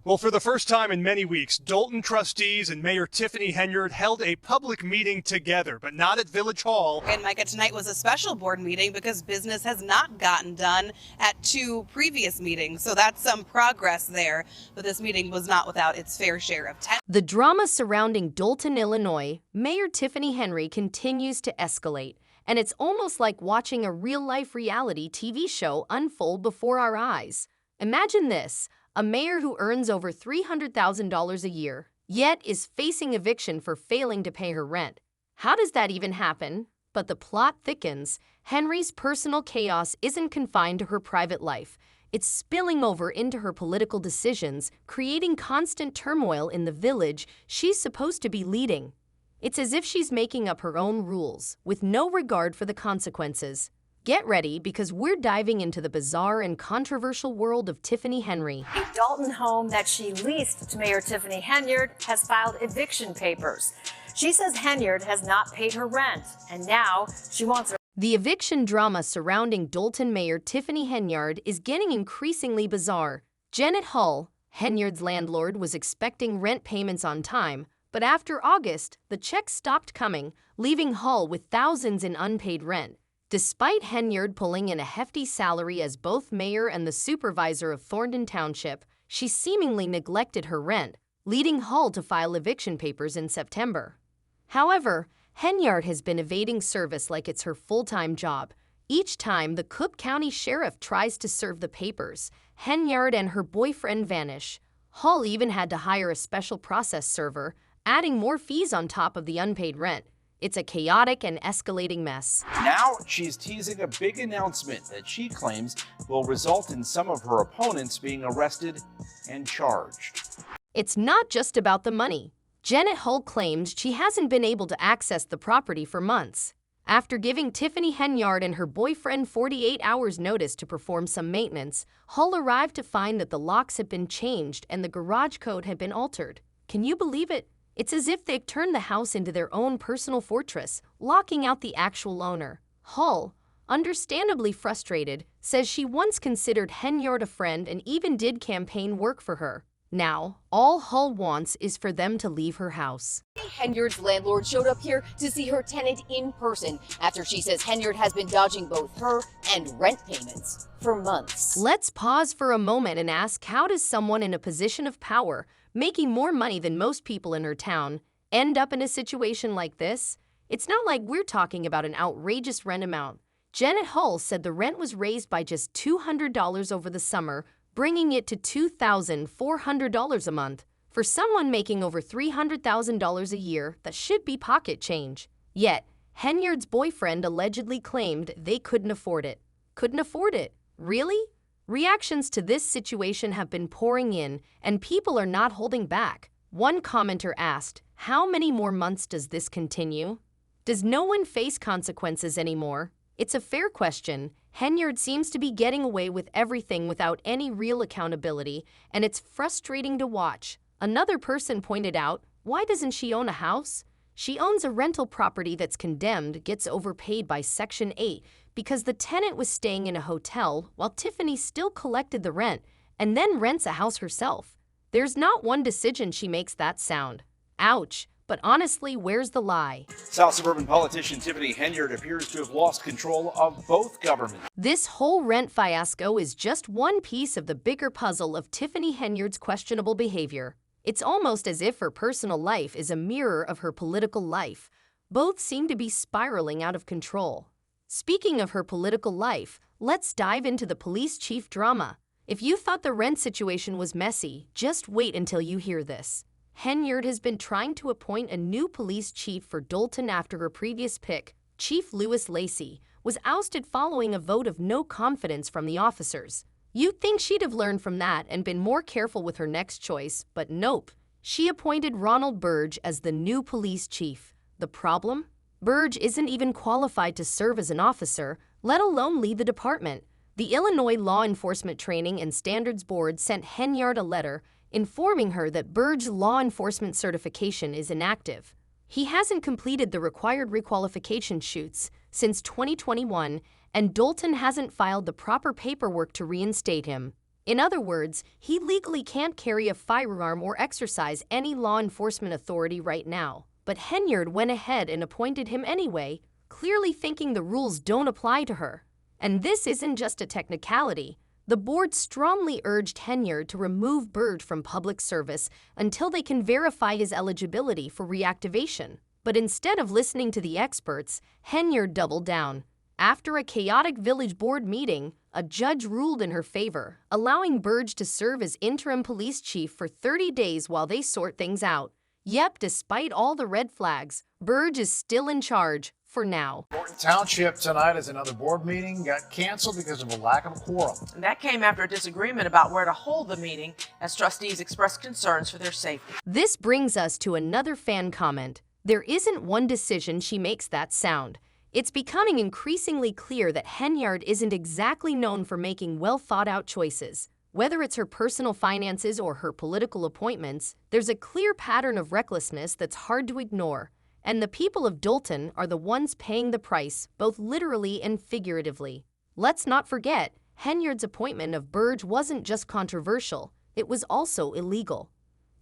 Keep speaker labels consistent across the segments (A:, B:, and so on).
A: Well, for the first time in many weeks, Dalton trustees and Mayor Tiffany Henyard held a public meeting together, but not at Village Hall.
B: And Micah, tonight was a special board meeting because business has not gotten done at two previous meetings. So that's some progress there. But this meeting was not without its fair share of tension.
C: The drama surrounding Dalton, Illinois, Mayor Tiffany Henyard continues to escalate. And it's almost like watching a real-life reality TV show unfold before our eyes. Imagine this. A mayor who earns over $300,000 a year, yet is facing eviction for failing to pay her rent. How does that even happen? But the plot thickens. Henry's personal chaos isn't confined to her private life. It's spilling over into her political decisions, creating constant turmoil in the village she's supposed to be leading. It's as if she's making up her own rules, with no regard for the consequences. Get ready, because we're diving into the bizarre and controversial world of Tiffany Henyard.
D: A Dalton home that she leased to Mayor Tiffany Henyard has filed eviction papers. She says Henyard has not paid her rent, and now she wants her.
C: The eviction drama surrounding Dalton Mayor Tiffany Henyard is getting increasingly bizarre. Janet Hull, Henyard's landlord, was expecting rent payments on time, but after August, the checks stopped coming, leaving Hull with thousands in unpaid rent. Despite Henyard pulling in a hefty salary as both mayor and the supervisor of Thornton Township, she seemingly neglected her rent, leading Hull to file eviction papers in September. However, Henyard has been evading service like it's her full-time job. Each time the Cook County Sheriff tries to serve the papers, Henyard and her boyfriend vanish. Hull even had to hire a special process server, adding more fees on top of the unpaid rent. It's a chaotic and escalating mess.
E: Now she's teasing a big announcement that she claims will result in some of her opponents being arrested and charged.
C: It's not just about the money. Janet Hull claims she hasn't been able to access the property for months. After giving Tiffany Henyard and her boyfriend 48 hours notice to perform some maintenance, Hull arrived to find that the locks had been changed and the garage code had been altered. Can you believe it? It's as if they've turned the house into their own personal fortress, locking out the actual owner. Hull, understandably frustrated, says she once considered Henyard a friend and even did campaign work for her. Now, all Hull wants is for them to leave her house.
F: Henyard's landlord showed up here to see her tenant in person after she says Henyard has been dodging both her and rent payments for months.
C: Let's pause for a moment and ask, how does someone in a position of power, making more money than most people in her town, end up in a situation like this? It's not like we're talking about an outrageous rent amount. Janet Hull said the rent was raised by just $200 over the summer, bringing it to $2,400 a month. For someone making over $300,000 a year, that should be pocket change. Yet, Henyard's boyfriend allegedly claimed they couldn't afford it. Couldn't afford it? Really? Reactions to this situation have been pouring in, and people are not holding back. One commenter asked, "How many more months does this continue? Does no one face consequences anymore?" It's a fair question. Henyard seems to be getting away with everything without any real accountability, and it's frustrating to watch. Another person pointed out, why doesn't she own a house? She owns a rental property that's condemned, gets overpaid by Section 8 because the tenant was staying in a hotel while Tiffany still collected the rent and then rents a house herself. There's not one decision she makes that sound. Ouch. But honestly, where's the lie?
E: South suburban politician Tiffany Henyard appears to have lost control of both governments.
C: This whole rent fiasco is just one piece of the bigger puzzle of Tiffany Henyard's questionable behavior. It's almost as if her personal life is a mirror of her political life. Both seem to be spiraling out of control. Speaking of her political life, let's dive into the police chief drama. If you thought the rent situation was messy, just wait until you hear this. Henyard has been trying to appoint a new police chief for Dalton after her previous pick, Chief Lewis Lacey, was ousted following a vote of no confidence from the officers. You'd think she'd have learned from that and been more careful with her next choice, but nope. She appointed Ronald Burge as the new police chief. The problem? Burge isn't even qualified to serve as an officer, let alone lead the department. The Illinois Law Enforcement Training and Standards Board sent Henyard a letter informing her that Burge's law enforcement certification is inactive. He hasn't completed the required requalification shoots since 2021, and Dalton hasn't filed the proper paperwork to reinstate him. In other words, he legally can't carry a firearm or exercise any law enforcement authority right now. But Henyard went ahead and appointed him anyway, clearly thinking the rules don't apply to her. And this isn't just a technicality. The board strongly urged Henyard to remove Burge from public service until they can verify his eligibility for reactivation. But instead of listening to the experts, Henyard doubled down. After a chaotic village board meeting, a judge ruled in her favor, allowing Burge to serve as interim police chief for 30 days while they sort things out. Yep, despite all the red flags, Burge is still in charge, for now.
G: Morton Township tonight as another board meeting got canceled because of a lack of a quorum.
H: And that came after a disagreement about where to hold the meeting as trustees expressed concerns for their safety.
C: This brings us to another fan comment. There isn't one decision she makes that sound. It's becoming increasingly clear that Henyard isn't exactly known for making well-thought-out choices. Whether it's her personal finances or her political appointments, there's a clear pattern of recklessness that's hard to ignore. And the people of Dolton are the ones paying the price, both literally and figuratively. Let's not forget, Henyard's appointment of Burge wasn't just controversial, it was also illegal.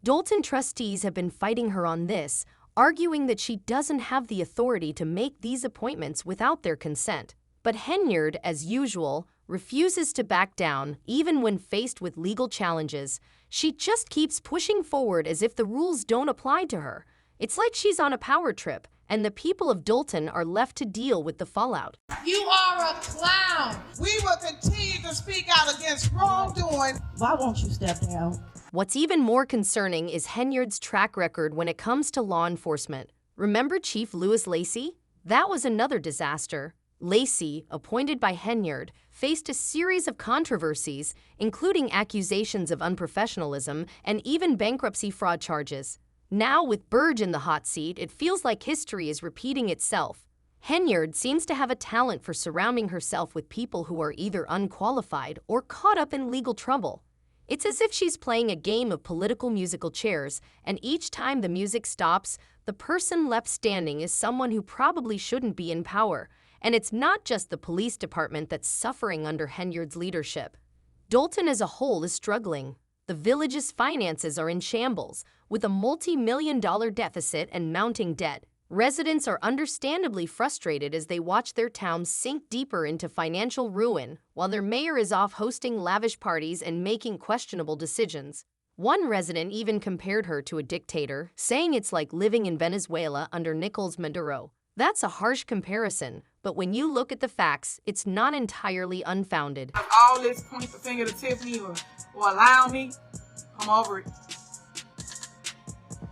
C: Dolton trustees have been fighting her on this, arguing that she doesn't have the authority to make these appointments without their consent. But Henyard, as usual, refuses to back down, even when faced with legal challenges. She just keeps pushing forward as if the rules don't apply to her. It's like she's on a power trip, and the people of Dolton are left to deal with the fallout.
I: You are a clown. We will continue to speak out against wrongdoing.
J: Why won't you step down?
C: What's even more concerning is Henyard's track record when it comes to law enforcement. Remember Chief Lewis Lacey? That was another disaster. Lacey, appointed by Henyard, faced a series of controversies, including accusations of unprofessionalism and even bankruptcy fraud charges. Now, with Burge in the hot seat, it feels like history is repeating itself. Henyard seems to have a talent for surrounding herself with people who are either unqualified or caught up in legal trouble. It's as if she's playing a game of political musical chairs, and each time the music stops, the person left standing is someone who probably shouldn't be in power. And it's not just the police department that's suffering under Henyard's leadership. Dolton as a whole is struggling. The village's finances are in shambles, with a multi-million-dollar deficit and mounting debt. Residents are understandably frustrated as they watch their town sink deeper into financial ruin, while their mayor is off hosting lavish parties and making questionable decisions. One resident even compared her to a dictator, saying it's like living in Venezuela under Nicolás Maduro. That's a harsh comparison, but when you look at the facts, it's not entirely unfounded.
I: All this point the finger to Tiffany or allow me, I'm over it.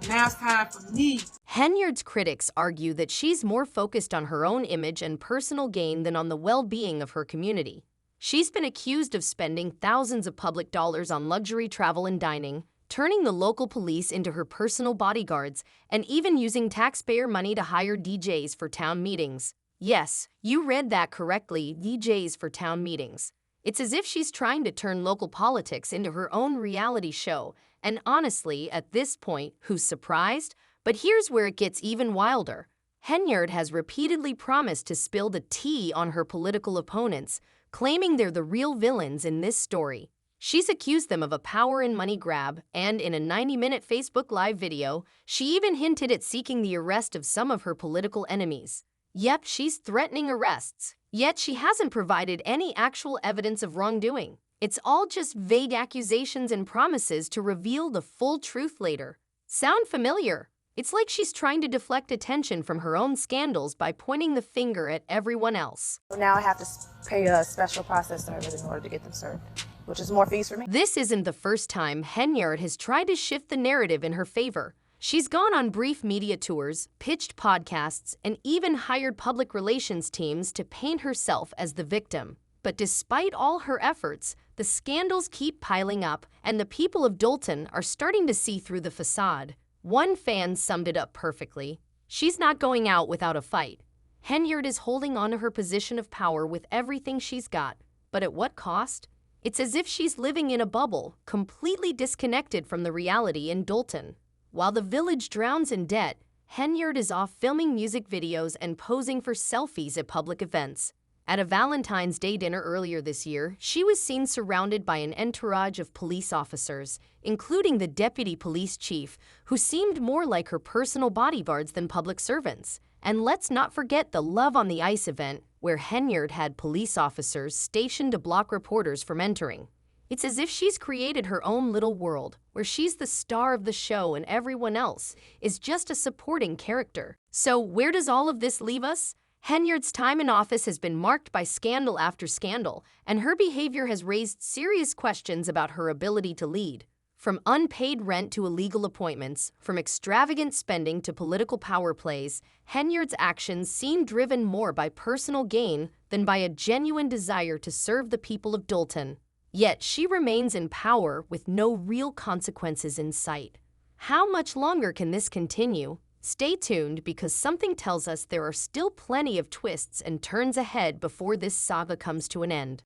I: Now it's time for me.
C: Henyard's critics argue that she's more focused on her own image and personal gain than on the well-being of her community. She's been accused of spending thousands of public dollars on luxury travel and dining, turning the local police into her personal bodyguards, and even using taxpayer money to hire DJs for town meetings. Yes, you read that correctly, DJs for town meetings. It's as if she's trying to turn local politics into her own reality show, and honestly, at this point, who's surprised? But here's where it gets even wilder. Henyard has repeatedly promised to spill the tea on her political opponents, claiming they're the real villains in this story. She's accused them of a power and money grab, and in a 90-minute Facebook Live video, she even hinted at seeking the arrest of some of her political enemies. Yep, she's threatening arrests, yet she hasn't provided any actual evidence of wrongdoing. It's all just vague accusations and promises to reveal the full truth later. Sound familiar? It's like she's trying to deflect attention from her own scandals by pointing the finger at everyone else.
J: Now I have to pay a special process service in order to get them served, which is more fees for me.
C: This isn't the first time Henyard has tried to shift the narrative in her favor. She's gone on brief media tours, pitched podcasts, and even hired public relations teams to paint herself as the victim. But despite all her efforts, the scandals keep piling up, and the people of Dolton are starting to see through the facade. One fan summed it up perfectly. She's not going out without a fight. Henyard is holding on to her position of power with everything she's got. But at what cost? It's as if she's living in a bubble, completely disconnected from the reality in Dolton. While the village drowns in debt, Henyard is off filming music videos and posing for selfies at public events. At a Valentine's Day dinner earlier this year, she was seen surrounded by an entourage of police officers, including the deputy police chief, who seemed more like her personal bodyguards than public servants. And let's not forget the Love on the Ice event, where Henyard had police officers stationed to block reporters from entering. It's as if she's created her own little world, where she's the star of the show and everyone else is just a supporting character. So where does all of this leave us? Henyard's time in office has been marked by scandal after scandal, and her behavior has raised serious questions about her ability to lead. From unpaid rent to illegal appointments, from extravagant spending to political power plays, Henyard's actions seem driven more by personal gain than by a genuine desire to serve the people of Dalton. Yet she remains in power with no real consequences in sight. How much longer can this continue? Stay tuned, because something tells us there are still plenty of twists and turns ahead before this saga comes to an end.